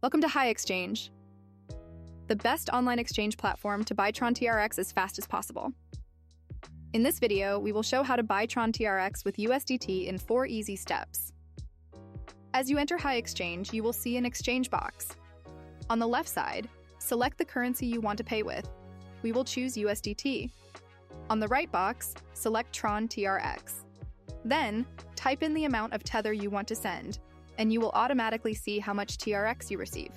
Welcome to HiExchange, the best online exchange platform to buy Tron TRX as fast as possible. In this video, we will show how to buy Tron TRX with USDT in 4 easy steps. As you enter HiExchange, you will see an exchange box. On the left side, select the currency you want to pay with. We will choose USDT. On the right box, select Tron TRX. Then, type in the amount of Tether you want to send, and you will automatically see how much TRX you receive.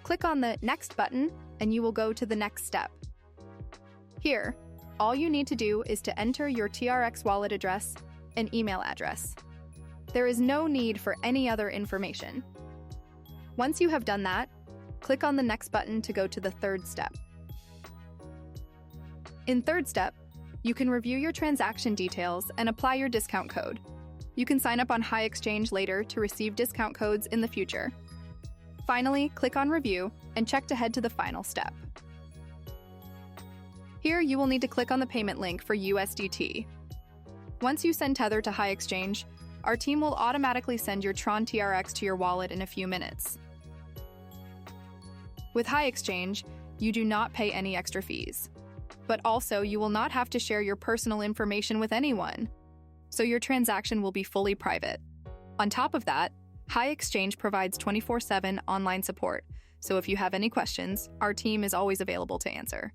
Click on the Next button, and you will go to the next step. Here, all you need to do is to enter your TRX wallet address and email address. There is no need for any other information. Once you have done that, click on the Next button to go to the third step. In third step, you can review your transaction details and apply your discount code. You can sign up on HiExchange later to receive discount codes in the future. Finally, click on Review and check to head to the final step. Here, you will need to click on the payment link for USDT. Once you send Tether to HiExchange, our team will automatically send your Tron TRX to your wallet in a few minutes. With HiExchange, you do not pay any extra fees. But also, you will not have to share your personal information with anyone, so your transaction will be fully private. On top of that, HiExchange provides 24/7 online support, so if you have any questions, our team is always available to answer.